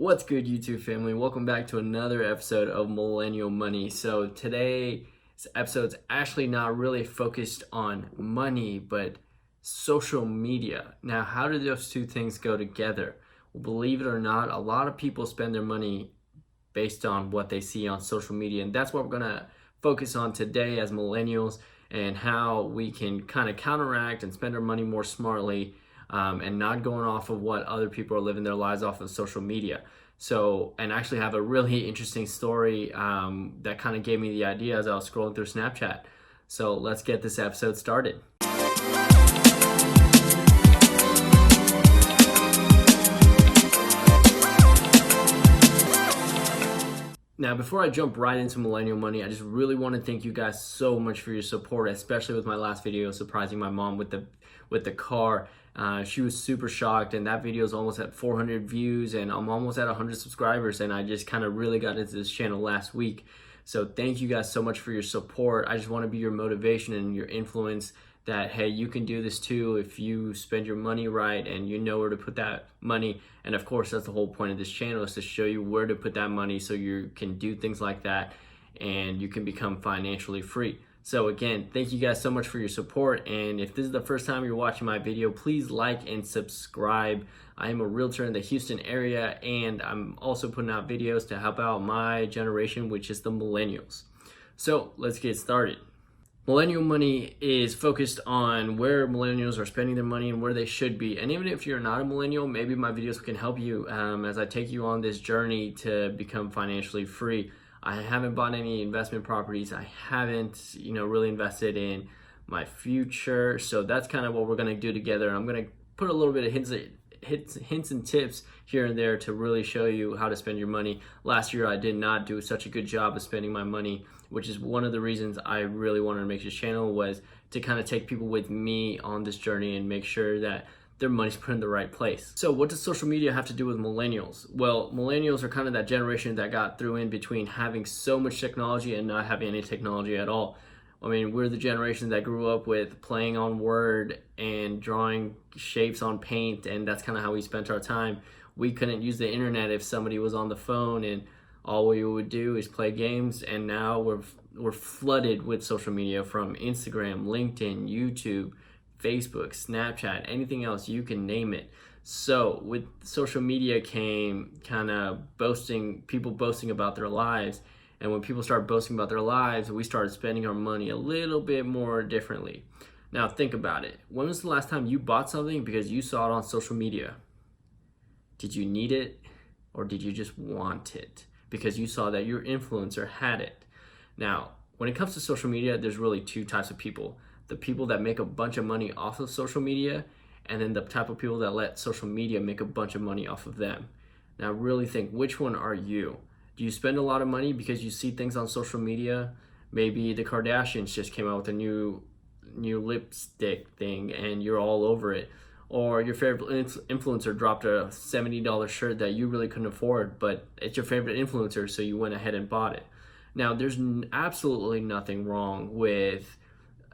What's good, YouTube family? Welcome back to another episode of Millennial Money. So today's episode's actually not really focused on money, but social media. Now, how do those two things go together? Well, believe it or not, a lot of people spend their money based on what they see on social media, and that's what we're gonna focus on today as millennials, and how we can kind of counteract and spend our money more smartly, and not going off of what other people are living their lives off of social media. So, and actually have a really interesting story that kind of gave me the idea as I was scrolling through Snapchat. So let's get this episode started. Now, before I jump right into Millennial Money, I just really want to thank you guys so much for your support, especially with my last video surprising my mom with the car. She was super shocked, and that video is almost at 400 views, and I'm almost at 100 subscribers, and I just kind of really got into this channel last week. So thank you guys so much for your support. I just want to be your motivation and your influence that, hey, you can do this too if you spend your money right and you know where to put that money. And of course, that's the whole point of this channel, is to show you where to put that money so you can do things like that and you can become financially free. So again, thank you guys so much for your support. And if this is the first time you're watching my video, please like and subscribe. I am a realtor in the Houston area, and I'm also putting out videos to help out my generation, which is the millennials. So let's get started. Millennial Money is focused on where millennials are spending their money and where they should be. And even if you're not a millennial, maybe my videos can help you as I take you on this journey to become financially free. I haven't bought any investment properties. I haven't, really invested in my future. So that's kind of what we're going to do together. I'm going to put a little bit of hints and tips here and there to really show you how to spend your money. Last year, I did not do such a good job of spending my money, which is one of the reasons I really wanted to make this channel, was to kind of take people with me on this journey and make sure that their money's put in the right place. So what does social media have to do with millennials? Well, millennials are kind of that generation that got through in between having so much technology and not having any technology at all. I mean, we're the generation that grew up with playing on Word and drawing shapes on Paint, and that's kind of how we spent our time. We couldn't use the internet if somebody was on the phone, and all we would do is play games. And now we're flooded with social media, from Instagram, LinkedIn, YouTube, Facebook, Snapchat, anything else, you can name it. So with social media came kind of people boasting about their lives. And when people start boasting about their lives, we started spending our money a little bit more differently. Now think about it. When was the last time you bought something because you saw it on social media? Did you need it, or did you just want it because you saw that your influencer had it? Now, when it comes to social media, there's really two types of people. The people that make a bunch of money off of social media, and then the type of people that let social media make a bunch of money off of them. Now really think, which one are you? Do you spend a lot of money because you see things on social media? Maybe the Kardashians just came out with a new lipstick thing and you're all over it. Or your favorite influencer dropped a $70 shirt that you really couldn't afford, but it's your favorite influencer, so you went ahead and bought it. Now, there's absolutely nothing wrong with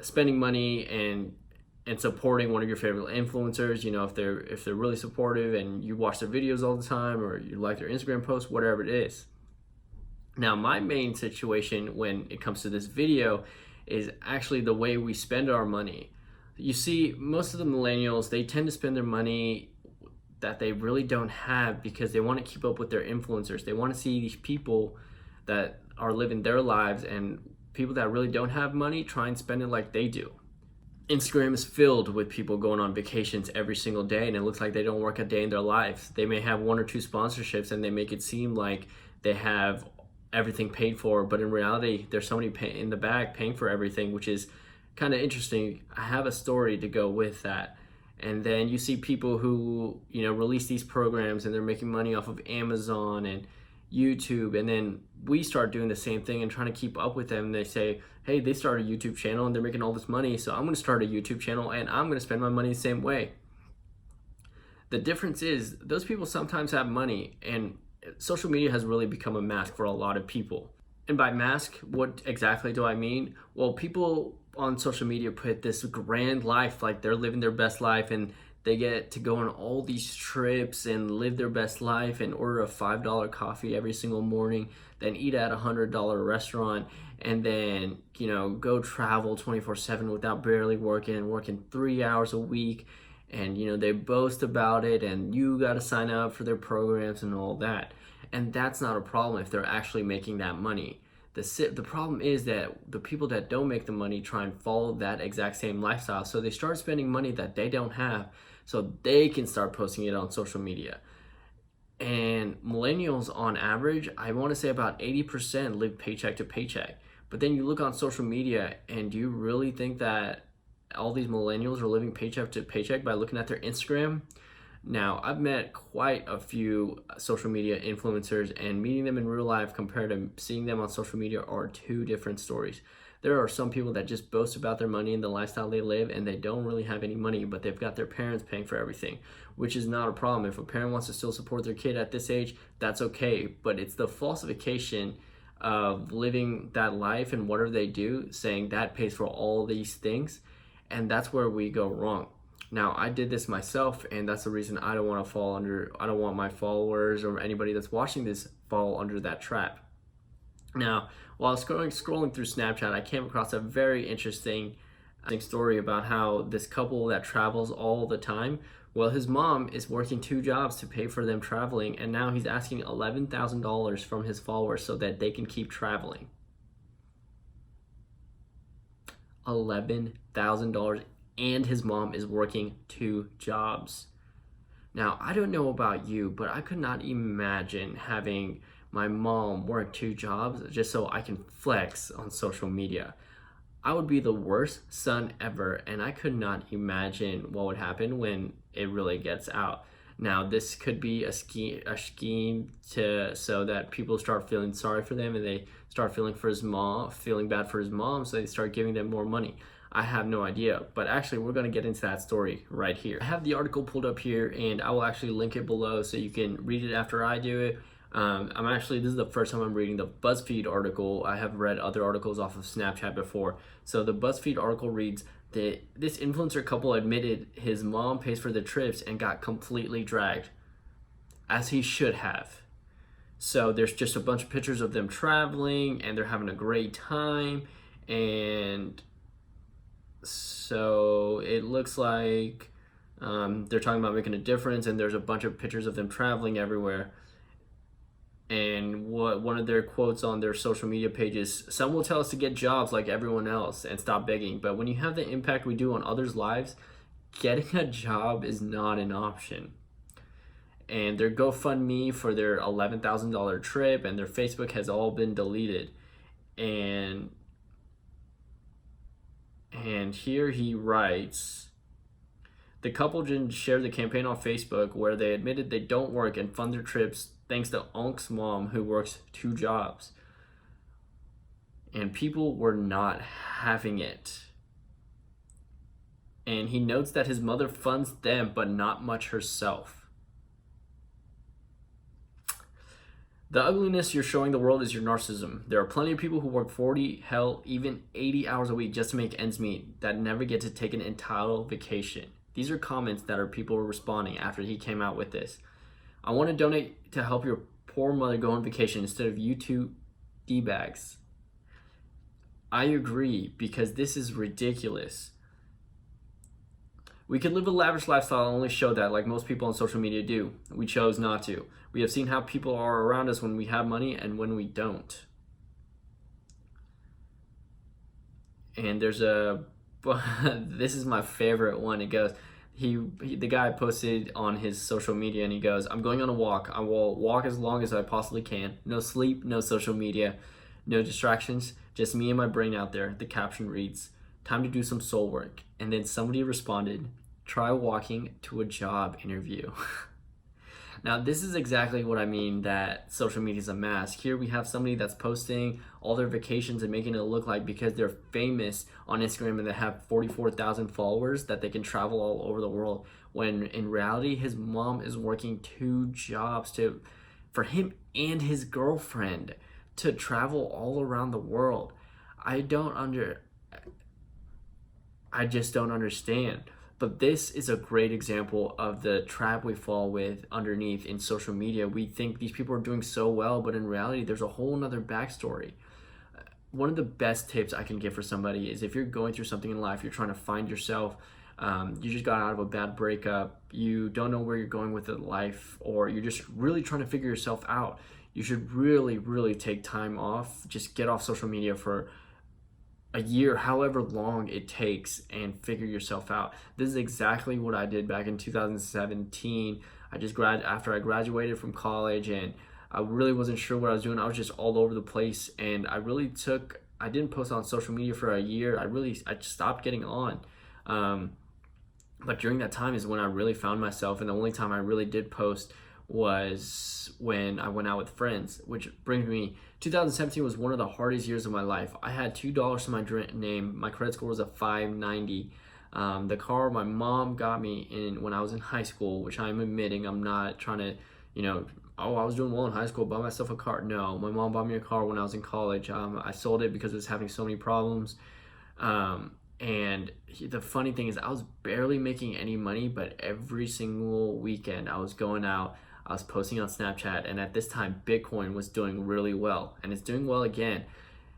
spending money and supporting one of your favorite influencers. If they're really supportive and you watch their videos all the time, or you like their Instagram posts, whatever it is. Now, my main situation when it comes to this video is actually the way we spend our money. You see, most of the millennials, they tend to spend their money that they really don't have because they want to keep up with their influencers. They want to see these people that are living their lives, and people that really don't have money try and spend it like they do. Instagram is filled with people going on vacations every single day, and it looks like they don't work a day in their lives. They may have one or two sponsorships, and they make it seem like they have everything paid for, but in reality, there's somebody in the back paying for everything, which is kind of interesting. I have a story to go with that. And then you see people who, release these programs, and they're making money off of Amazon and YouTube, and then we start doing the same thing and trying to keep up with them. They say, hey, they started a YouTube channel and they're making all this money, so I'm going to start a YouTube channel and I'm going to spend my money the same way. The difference is, those people sometimes have money, and social media has really become a mask for a lot of people. And by mask, what exactly do I mean? Well, people on social media put this grand life, like they're living their best life, and They get to go on all these trips and live their best life and order a $5 coffee every single morning, then eat at a $100 restaurant, and then, go travel 24/7 without barely working 3 hours a week. And, they boast about it, and you got to sign up for their programs and all that. And that's not a problem if they're actually making that money. The problem is that the people that don't make the money try and follow that exact same lifestyle. So they start spending money that they don't have so they can start posting it on social media. And millennials on average, I want to say about 80% live paycheck to paycheck. But then you look on social media, and do you really think that all these millennials are living paycheck to paycheck by looking at their Instagram? Now, I've met quite a few social media influencers, and meeting them in real life compared to seeing them on social media are two different stories. There are some people that just boast about their money and the lifestyle they live, and they don't really have any money, but they've got their parents paying for everything, which is not a problem. If a parent wants to still support their kid at this age, that's okay. But it's the falsification of living that life and whatever they do, saying that pays for all these things, and that's where we go wrong. Now, I did this myself, and that's the reason I don't want my followers or anybody that's watching this fall under that trap. Now, while I was scrolling through Snapchat, I came across a very interesting story about how this couple that travels all the time, well, his mom is working 2 jobs to pay for them traveling, and now he's asking $11,000 from his followers so that they can keep traveling. $11,000. And his mom is working 2 jobs. Now, I don't know about you, but I could not imagine having my mom work 2 jobs just so I can flex on social media. I would be the worst son ever, and I could not imagine what would happen when it really gets out. Now, this could be a scheme so that people start feeling sorry for them, and they start feeling bad for his mom, so they start giving them more money. I have no idea, but actually we're going to get into that story right here. I have the article pulled up here, and I will actually link it below so you can read it after I do it. This is the first time I'm reading the BuzzFeed article. I have read other articles off of Snapchat before. So the BuzzFeed article reads that this influencer couple admitted his mom pays for the trips and got completely dragged, as he should have. So there's just a bunch of pictures of them traveling, and they're having a great time, and so it looks like they're talking about making a difference, and there's a bunch of pictures of them traveling everywhere. And one of their quotes on their social media pages: "Some will tell us to get jobs like everyone else and stop begging, but when you have the impact we do on others' lives, getting a job is not an option." And their GoFundMe for their $11,000 trip and their Facebook has all been deleted. And here he writes, the couple didn't share the campaign on Facebook where they admitted they don't work and fund their trips thanks to Unk's mom, who works 2 jobs. And people were not having it. And he notes that his mother funds them, but not much herself. The ugliness you're showing the world is your narcissism. There are plenty of people who work 40, hell, even 80 hours a week just to make ends meet that never get to take an entitled vacation. These are comments that are people responding after he came out with this. I want to donate to help your poor mother go on vacation instead of you 2 D-bags. I agree, because this is ridiculous. We could live a lavish lifestyle and only show that, like most people on social media do. We chose not to. We have seen how people are around us when we have money and when we don't. And there's this is my favorite one. It goes, the guy posted on his social media, and he goes, "I'm going on a walk. I will walk as long as I possibly can. No sleep, no social media, no distractions, just me and my brain out there." The caption reads, "Time to do some soul work." And then somebody responded, "Try walking to a job interview." Now, this is exactly what I mean, that social media is a mask. Here we have somebody that's posting all their vacations and making it look like because they're famous on Instagram and they have 44,000 followers that they can travel all over the world, when in reality his mom is working 2 jobs for him and his girlfriend to travel all around the world. I just don't understand. But this is a great example of the trap we fall with underneath in social media. We think these people are doing so well, but in reality, there's a whole nother backstory. One of the best tips I can give for somebody is if you're going through something in life, you're trying to find yourself, you just got out of a bad breakup, you don't know where you're going with life, or you're just really trying to figure yourself out, you should really take time off. Just get off social media for a year, however long it takes, and figure yourself out. This is exactly what I did back in 2017. After I graduated from college, and I really wasn't sure what I was doing. I was just all over the place, and I didn't post on social media for a year. I stopped getting on. But during that time is when I really found myself, and the only time I really did post was when I went out with friends, which brings me, 2017 was one of the hardest years of my life. I had $2 to my name. My credit score was a 590. The car my mom got me when I was in high school, which I'm admitting, I'm not trying to, I was doing well in high school, bought myself a car. No, my mom bought me a car when I was in college. I sold it because it was having so many problems. And the funny thing is I was barely making any money, but every single weekend I was going out, I was posting on Snapchat, and at this time Bitcoin was doing really well, and it's doing well again.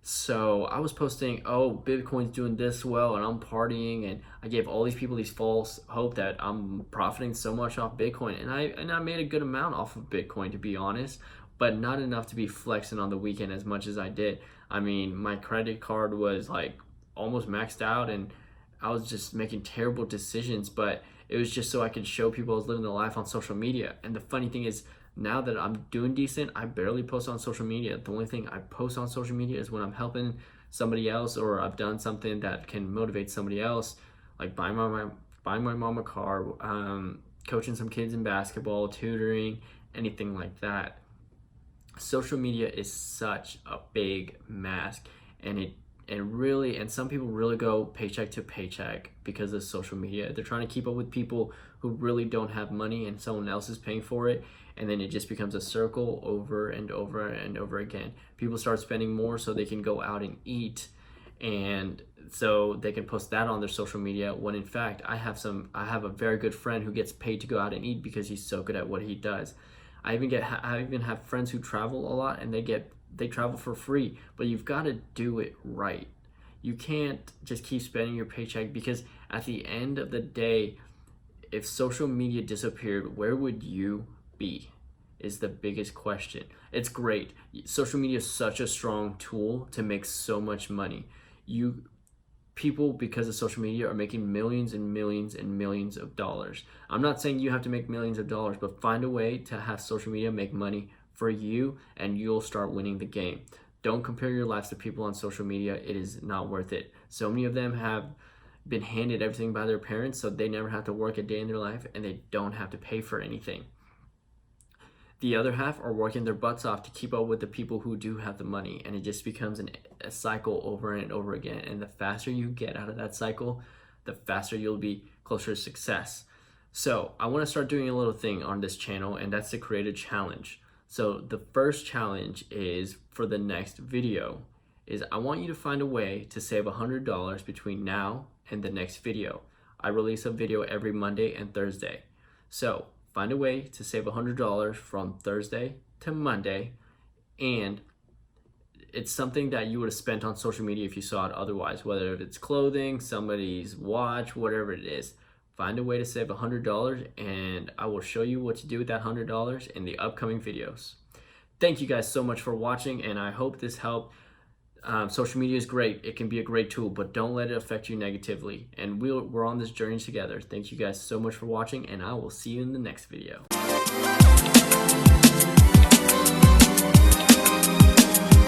So I was posting, oh, Bitcoin's doing this well, and I'm partying, and I gave all these people these false hope that I'm profiting so much off Bitcoin, and I made a good amount off of Bitcoin, to be honest, but not enough to be flexing on the weekend as much as I did. I mean, my credit card was like almost maxed out, and I was just making terrible decisions, but it was just so I could show people I was living the life on social media. And the funny thing is, now that I'm doing decent, I barely post on social media. The only thing I post on social media is when I'm helping somebody else, or I've done something that can motivate somebody else, like buying my mom a car, coaching some kids in basketball, tutoring, anything like that. Social media is such a big mask, and some people really go paycheck to paycheck because of social media. They're trying to keep up with people who really don't have money, and someone else is paying for it, and then it just becomes a circle over and over and over again. People start spending more so they can go out and eat, and so they can post that on their social media, when in fact I have a very good friend who gets paid to go out and eat because he's so good at what he does. I even have friends who travel a lot, and they travel for free, but you've got to do it right. You can't just keep spending your paycheck, because at the end of the day, if social media disappeared, where would you be is the biggest question. It's great. Social media is such a strong tool to make so much money. People, because of social media, are making millions and millions and millions of dollars. I'm not saying you have to make millions of dollars, but find a way to have social media make money for you, and you'll start winning the game. Don't compare your lives to people on social media. It is not worth it. So many of them have been handed everything by their parents, so they never have to work a day in their life, and they don't have to pay for anything. The other half are working their butts off to keep up with the people who do have the money, and it just becomes a cycle over and over again. And the faster you get out of that cycle, the faster you'll be closer to success. So I want to start doing a little thing on this channel, and that's to create a challenge. So the first challenge is, for the next video, is I want you to find a way to save $100 between now and the next video. I release a video every Monday and Thursday. So find a way to save $100 from Thursday to Monday, and it's something that you would have spent on social media if you saw it otherwise, whether it's clothing, somebody's watch, whatever it is. Find a way to save $100, and I will show you what to do with that $100 in the upcoming videos. Thank you guys so much for watching, and I hope this helped. Social media is great. It can be a great tool, but don't let it affect you negatively. And we're on this journey together. Thank you guys so much for watching, and I will see you in the next video.